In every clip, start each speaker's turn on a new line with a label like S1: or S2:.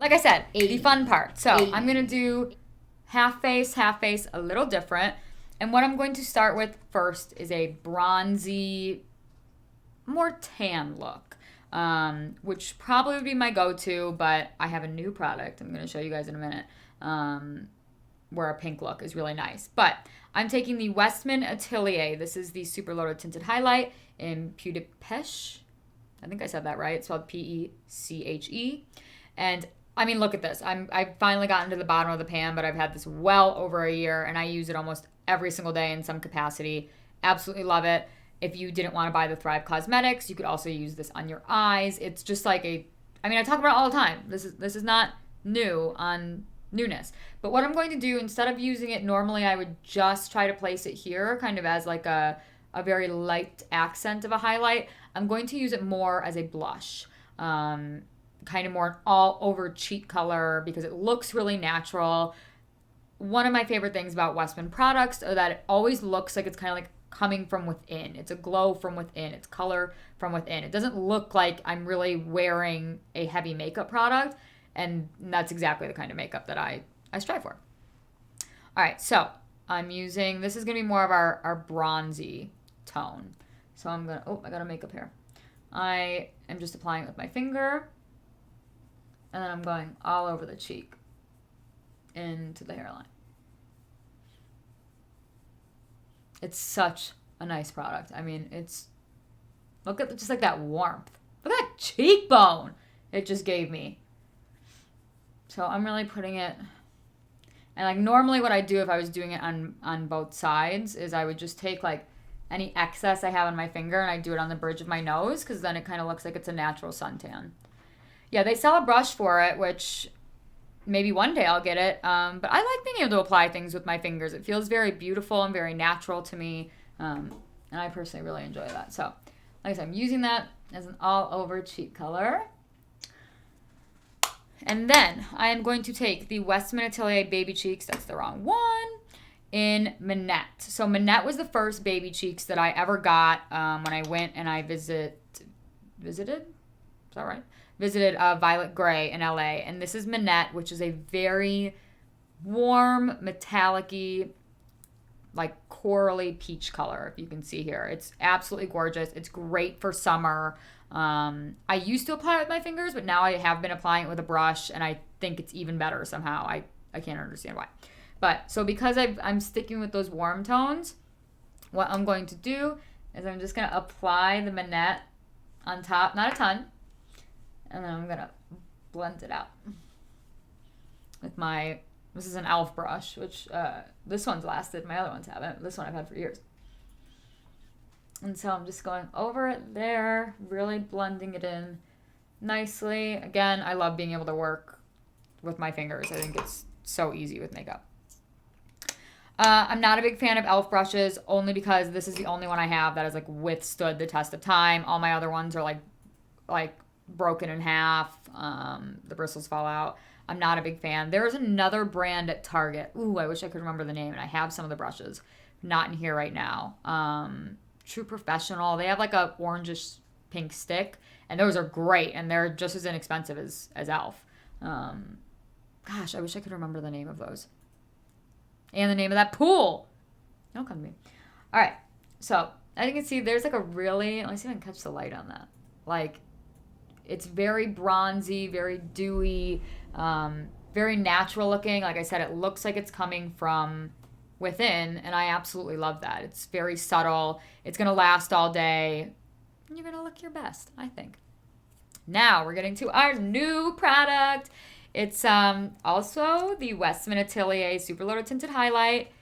S1: like I said, the fun part. So I'm going to do half face, a little different. And what I'm going to start with first is a bronzy, more tan look, which probably would be my go-to, but I have a new product I'm going to show you guys in a minute, where a pink look is really nice. But I'm taking the Westman Atelier. This is the Superloaded Tinted Highlight in Peau de Pêche. I think I said that right. It's spelled Peche. And I mean, look at this. I've finally gotten to the bottom of the pan, but I've had this well over a year, and I use it almost every single day in some capacity. Absolutely love it. If you didn't want to buy the Thrive Cosmetics, you could also use this on your eyes. It's just like I talk about it all the time. This is not new on newness. But what I'm going to do, instead of using it normally, I would just try to place it here, kind of as like a very light accent of a highlight. I'm going to use it more as a blush. Kind of more an all over cheek color because it looks really natural. One of my favorite things about Westman products are that it always looks like it's kind of like coming from within. It's a glow from within. It's color from within. It doesn't look like I'm really wearing a heavy makeup product, and that's exactly the kind of makeup that I strive for. All right, so I'm using, this is going to be more of our bronzy tone. So I'm going to, I got a makeup here. I am just applying it with my finger, and then I'm going all over the cheek into the hairline. It's such a nice product. I mean, look at just like that warmth. Look at that cheekbone it just gave me. So I'm really putting it, and like normally what I do if I was doing it on both sides is I would just take like any excess I have on my finger and I do it on the bridge of my nose, because then it kind of looks like it's a natural suntan. Yeah, they sell a brush for it, which maybe one day I'll get it. But I like being able to apply things with my fingers. It feels very beautiful and very natural to me. And I personally really enjoy that. So, like I said, I'm using that as an all-over cheek color. And then I am going to take the Westman Atelier Baby Cheeks. That's the wrong one. In Minette. So Minette was the first baby cheeks that I ever got when I went and I visited? Is that right? Visited Violet Grey in LA. And this is Minette, which is a very warm, metallic-y, like corally peach color, if you can see here. It's absolutely gorgeous. It's great for summer. I used to apply it with my fingers, but now I have been applying it with a brush, and I think it's even better somehow. I can't understand why. But so because I'm sticking with those warm tones, what I'm going to do is I'm just going to apply the Minette on top, not a ton, and then I'm going to blend it out with this is an e.l.f. brush, which this one's lasted. My other ones haven't. This one I've had for years. And so I'm just going over it there, really blending it in nicely. Again, I love being able to work with my fingers. I think it's so easy with makeup. I'm not a big fan of e.l.f. brushes, only because this is the only one I have that has like withstood the test of time. All my other ones are like broken in half. The bristles fall out. I'm not a big fan. There's another brand at Target. Ooh, I wish I could remember the name, and I have some of the brushes. Not in here right now. True Professional. They have like a orangish pink stick, and those are great, and they're just as inexpensive as e.l.f. Gosh, I wish I could remember the name of those. And the name of that pool. Don't come to me. All right. So, as you can see, there's like a really, let me see if I can catch the light on that. Like, it's very bronzy, very dewy, very natural looking. Like I said, it looks like it's coming from within, and I absolutely love that. It's very subtle. It's going to last all day, and you're going to look your best, I think. Now, we're getting to our new product. It's also the Westman Atelier Superloaded Tinted Highlight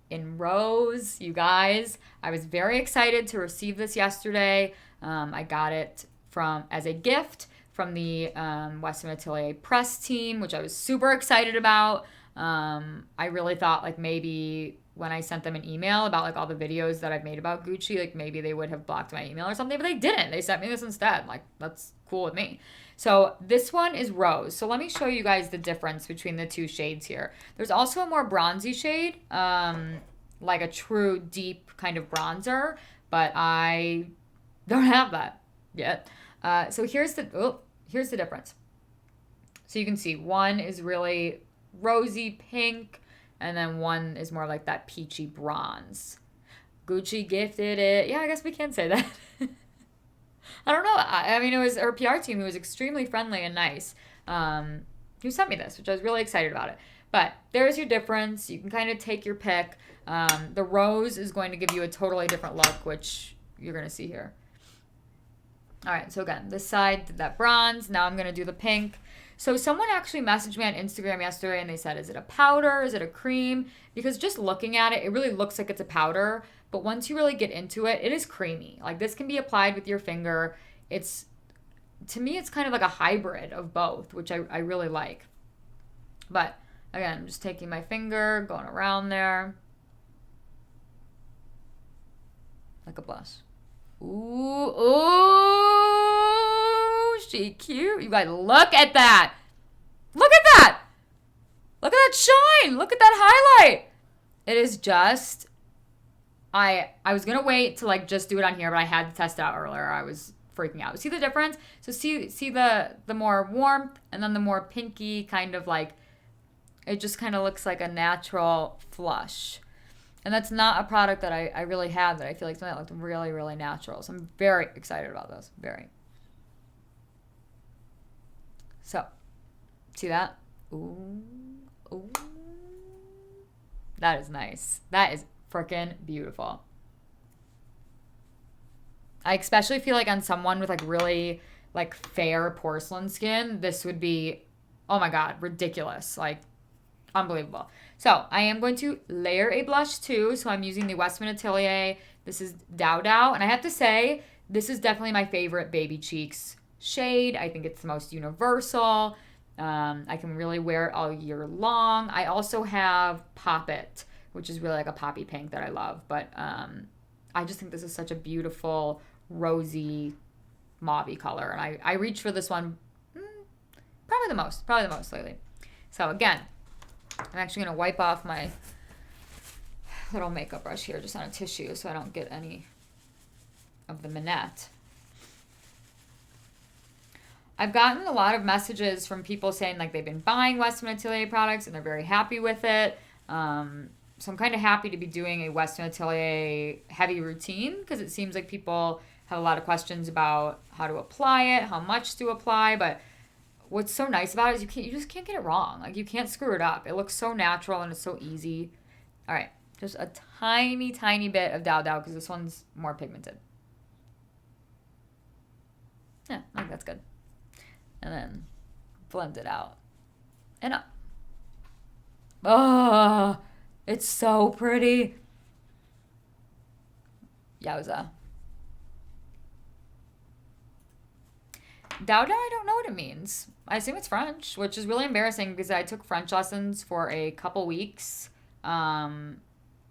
S1: in Rose. You guys, I was very excited to receive this yesterday. I got it as a gift from the Westman Atelier press team, which I was super excited about. I really thought like maybe when I sent them an email about like all the videos that I've made about Gucci, like maybe they would have blocked my email or something, but they didn't. They sent me this instead. Like, that's cool with me. So this one is Rose. So let me show you guys the difference between the two shades here. There's also a more bronzy shade, like a true deep kind of bronzer, but I don't have that yet. So here's the difference. So you can see one is really rosy pink, and then one is more like that peachy bronze. Gucci gifted it. Yeah, I guess we can say that. I don't know. I mean, it was her PR team who was extremely friendly and nice, who sent me this, which I was really excited about it. But there's your difference. You can kind of take your pick. The rose is going to give you a totally different look, which you're going to see here. All right, so again, this side did that bronze. Now I'm going to do the pink. So someone actually messaged me on Instagram yesterday and they said, is it a powder? Is it a cream? Because just looking at it, it really looks like it's a powder. But once you really get into it, it is creamy. Like this can be applied with your finger. To me, it's kind of like a hybrid of both, which I really like. But again, I'm just taking my finger, going around there. Like a blush. Ooh, she cute. You guys, look at that. Look at that. Look at that shine. Look at that highlight. It is just, I was going to wait to like just do it on here, but I had to test it out earlier. I was freaking out. See the difference? So see the more warmth and then the more pinky kind of like, it just kind of looks like a natural flush. And that's not a product that I really have that I feel like something that looked really, really natural. So I'm very excited about this. Very. So, see that? Ooh. Ooh. That is nice. That is freaking beautiful. I especially feel like on someone with like really like fair porcelain skin, this would be, oh my God, ridiculous. Like, unbelievable. So I am going to layer a blush too. So I'm using the Westman Atelier. This is Dao Dao. And I have to say, this is definitely my favorite Baby Cheeks shade. I think it's the most universal. I can really wear it all year long. I also have Pop It, which is really like a poppy pink that I love. But I just think this is such a beautiful, rosy, mauve-y color. And I reach for this one probably the most lately. So again, I'm actually going to wipe off my little makeup brush here just on a tissue so I don't get any of the Minette. I've gotten a lot of messages from people saying like they've been buying Westman Atelier products and they're very happy with it. So I'm kind of happy to be doing a Westman Atelier heavy routine because it seems like people have a lot of questions about how to apply it, how much to apply, but what's so nice about it is you just can't get it wrong. Like you can't screw it up. It looks so natural and it's so easy. All right, just a tiny, tiny bit of Dao Dao because this one's more pigmented. Yeah, I think that's good. And then blend it out and up. Oh, it's so pretty. Yowza. Dao Dao, I don't know what it means. I assume it's French, which is really embarrassing because I took French lessons for a couple weeks. And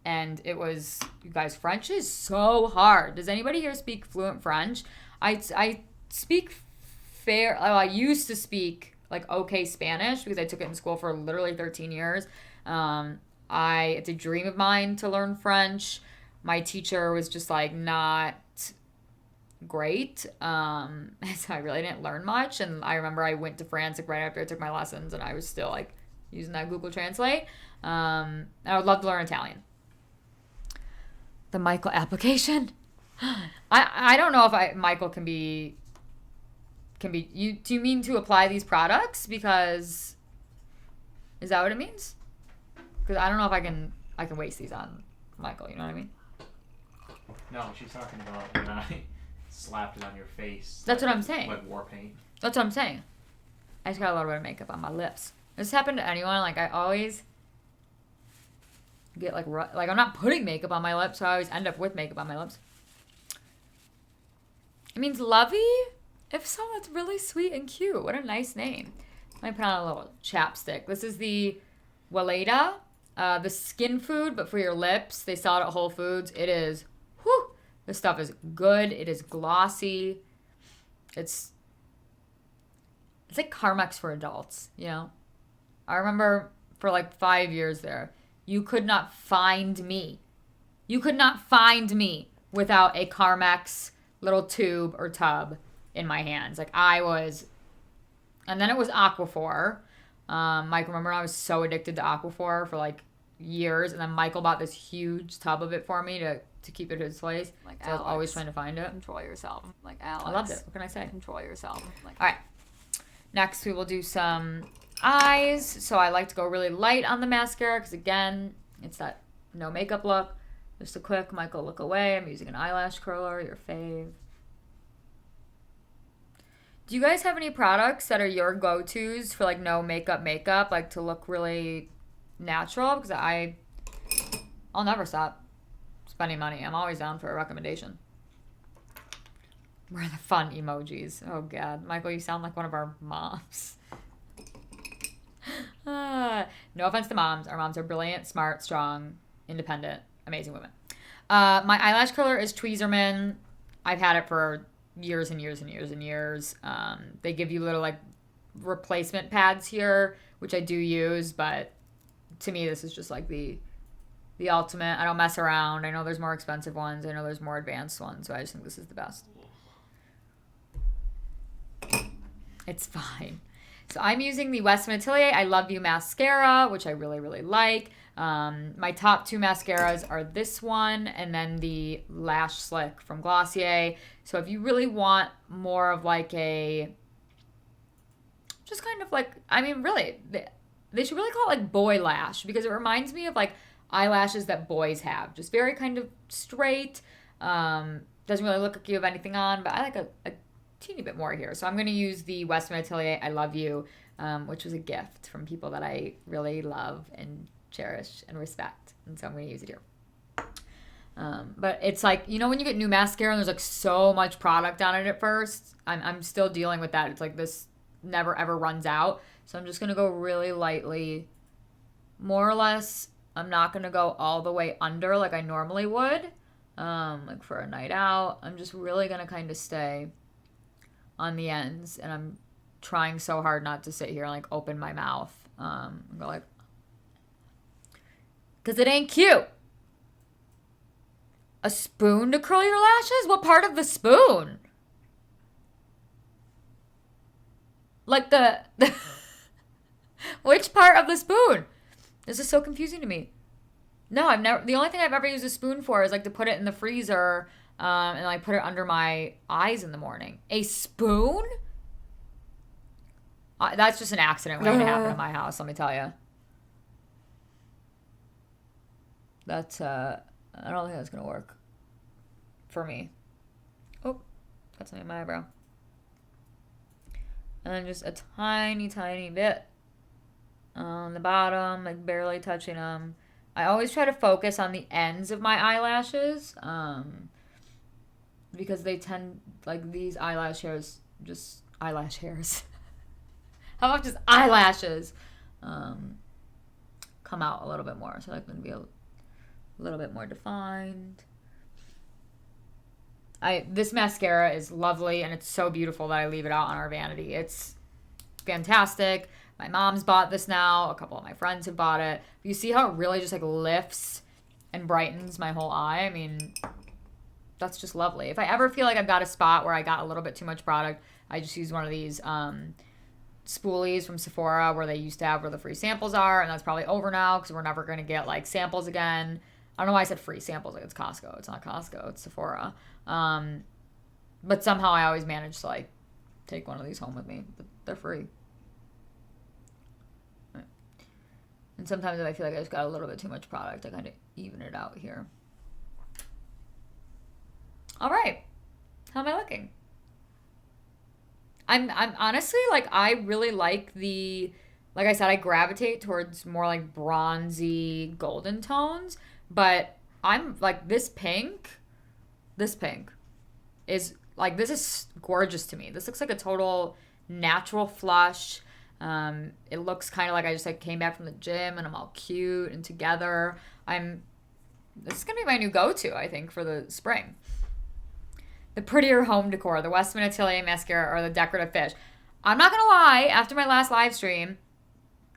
S1: it was, you guys, French is so hard. Does anybody here speak fluent French? I speak fair. Oh, I used to speak like okay Spanish because I took it in school for literally 13 years. It's a dream of mine to learn French. My teacher was just like not great. So I really didn't learn much. And I remember I went to France like right after I took my lessons and I was still like using that Google Translate. I would love to learn Italian. The Michael application. I don't know if Michael can be you. Do you mean to apply these products? Because is that what it means? Because I don't know if I can waste these on Michael. You know what I mean?
S2: No, she's talking about when I slapped it on your face.
S1: That's
S2: like,
S1: what I'm saying.
S2: Like war paint.
S1: That's what I'm saying. I just got a little bit of makeup on my lips. Does this happen to anyone? Like I always get like I'm not putting makeup on my lips, so I always end up with makeup on my lips. It means lovey? If so, that's really sweet and cute. What a nice name. I might put on a little chapstick. This is the Weleda, the skin food, but for your lips. They sell it at Whole Foods. It is, whew, this stuff is good. It is glossy. It's like Carmex for adults, you know? I remember for like 5 years there, you could not find me. You could not find me without a Carmex little tube or tub in my hands. Like I was And then it was Aquaphor. Mike, remember I was so addicted to Aquaphor for like years, and then Michael bought this huge tub of it for me to keep it at his place.
S3: Like,
S1: so I was always trying to find it.
S3: Control yourself. Like, Alex.
S1: I loved it. What can I say?
S3: Control yourself. Like,
S1: all right. Next, we will do some eyes. So I like to go really light on the mascara because, again, it's that no makeup look. Just a quick Michael look away. I'm using an eyelash curler, your fave. Do you guys have any products that are your go-tos for like no makeup, like to look really natural? Because I'll never stop spending money. I'm always down for a recommendation. Where are the fun emojis? Oh God, Michael, you sound like one of our moms. No offense to moms. Our moms are brilliant, smart, strong, independent, amazing women. My eyelash curler is Tweezerman. I've had it for years and years and years and years. They give you little like replacement pads here, which I do use, but to me this is just like the ultimate. I don't mess around. I know there's more expensive ones. I know there's more advanced ones, so I just think this is the best. It's fine. So I'm using the Westman Atelier I Love You mascara, which I really, really like. My top two mascaras are this one and then the Lash Slick from Glossier. So if you really want more of like a, just kind of like, I mean, really, they should really call it like boy lash because it reminds me of like eyelashes that boys have. Just very kind of straight. Doesn't really look like you have anything on, but I like a teeny bit more here. So I'm going to use the Westman Atelier I Love You, which was a gift from people that I really love and cherish and respect. And so I'm going to use it here. But it's like, you know, when you get new mascara and there's like so much product on it at first, I'm still dealing with that. It's like this never ever runs out. So I'm just going to go really lightly, more or less. I'm not going to go all the way under like I normally would, like for a night out. I'm just really going to kind of stay on the ends, and I'm trying so hard not to sit here and like open my mouth and go like, because it ain't cute. A spoon to curl your lashes? What part of the spoon? Like the which part of the spoon? This is so confusing to me. No, I've never. The only thing I've ever used a spoon for is like to put it in the freezer and like put it under my eyes in the morning. A spoon? That's just an accident waiting to happen in my house. Let me tell you. That's I don't think that's gonna work for me. Oh, got something in my eyebrow. And then just a tiny, tiny bit on the bottom, like barely touching them. I always try to focus on the ends of my eyelashes, because they tend, like these eyelash hairs, just eyelash hairs. How about just eyelashes come out a little bit more, so I like them to be a little bit more defined. This mascara is lovely, and it's so beautiful that I leave it out on our vanity. It's fantastic. My mom's bought this now. A couple of my friends have bought it. You see how it really just like lifts and brightens my whole eye? I mean, that's just lovely. If I ever feel like I've got a spot where I got a little bit too much product, I just use one of these spoolies from Sephora where they used to have where the free samples are, and that's probably over now because we're never going to get like samples again. I don't know why I said free samples, like it's Costco. It's not Costco, it's Sephora. But somehow I always manage to like take one of these home with me, but they're free. Right. And sometimes if I feel like I just got a little bit too much product, I kind of even it out here. All right, how am I looking? I'm honestly like, I really like like I said, I gravitate towards more like bronzy golden tones, but I'm like this pink is like, this is gorgeous to me. This looks like a total natural flush. It looks kind of like I just like came back from the gym and I'm all cute and together. This is gonna be my new go-to, I think, for the spring. The prettier home decor, the Westman Atelier mascara or the decorative fish. I'm not gonna lie, after my last live stream,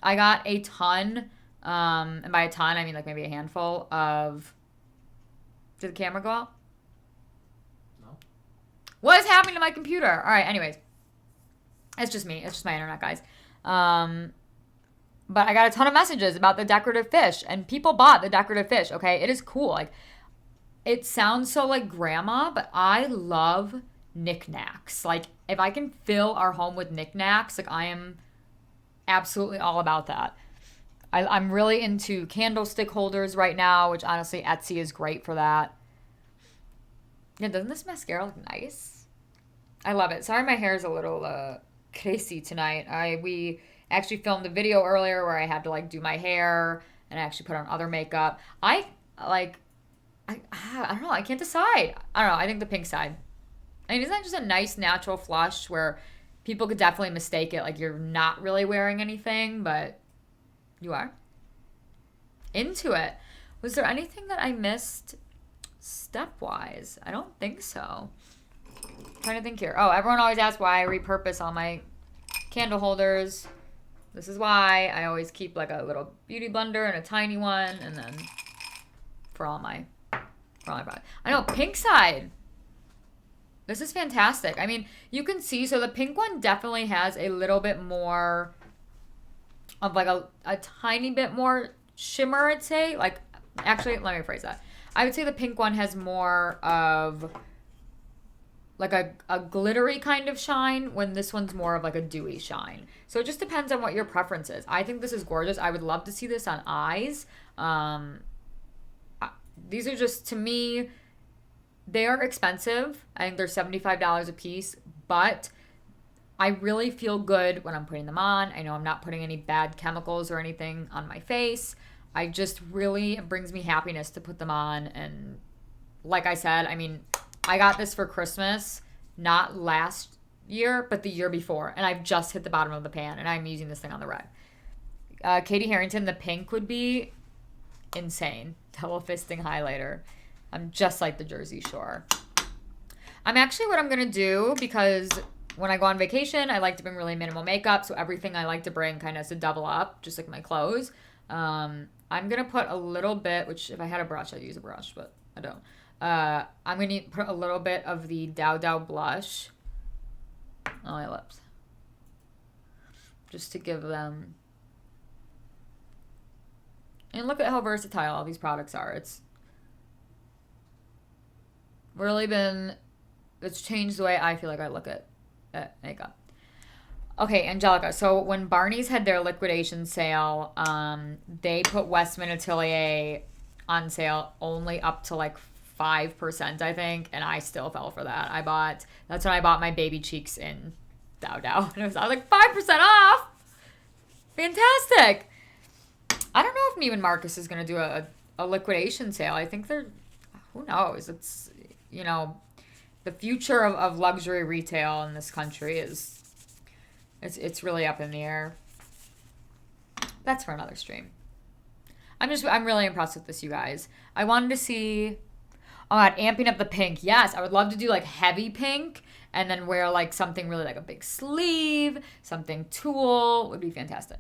S1: I got a ton, and by a ton I mean like maybe a handful of. Did the camera go out?
S2: No.
S1: What is happening to my computer? All right, anyways. It's just me. It's just my internet, guys. But I got a ton of messages about the decorative fish, and people bought the decorative fish, okay? It is cool. Like, it sounds so like grandma, but I love knickknacks. Like, if I can fill our home with knickknacks, like, I am absolutely all about that. I'm really into candlestick holders right now, which honestly, Etsy is great for that. Yeah, doesn't this mascara look nice? I love it. Sorry my hair is a little crazy tonight. We actually filmed a video earlier where I had to like do my hair and actually put on other makeup. I don't know. I can't decide. I don't know. I think the pink side. I mean, isn't that just a nice natural flush where people could definitely mistake it like you're not really wearing anything, but you are? Into it. Was there anything that I missed step-wise? I don't think so. I'm trying to think here. Oh, everyone always asks why I repurpose all my candle holders. This is why I always keep like a little beauty blender and a tiny one, and then for all my products. I know, pink side. This is fantastic. I mean, you can see, so the pink one definitely has a little bit more of like a tiny bit more shimmer, I'd say. Like, actually, let me rephrase that. I would say the pink one has more of like a glittery kind of shine, when this one's more of like a dewy shine. So it just depends on what your preference is. I think this is gorgeous. I would love to see this on eyes. These are just, to me, they are expensive. I think they're $75 a piece, but I really feel good when I'm putting them on. I know I'm not putting any bad chemicals or anything on my face. I just really, it brings me happiness to put them on. And like I said, I mean, I got this for Christmas, not last year, but the year before. And I've just hit the bottom of the pan, and I'm using this thing on the red. Katie Harrington, the pink would be insane. Double fisting highlighter. I'm just like the Jersey Shore. I'm actually, what I'm going to do, because when I go on vacation, I like to bring really minimal makeup. So everything I like to bring kind of has to double up, just like my clothes. I'm going to put a little bit, which if I had a brush, I'd use a brush, but I don't. I'm going to put a little bit of the Dow Dow blush on my lips, just to give them. And look at how versatile all these products are. It's really it's changed the way I feel like I look at makeup. Okay, Angelica. So when Barney's had their liquidation sale, they put Westman Atelier on sale only up to like 5%, I think, and I still fell for that. That's when I bought my baby cheeks in Dow Dow, and I was like 5% off. Fantastic. I don't know if Neiman Marcus is going to do a liquidation sale. I think who knows? It's, the future of luxury retail in this country it's really up in the air. That's for another stream. I'm really impressed with this, you guys. I wanted to see, oh God, amping up the pink. Yes, I would love to do like heavy pink and then wear like something really like a big sleeve, something tulle would be fantastic.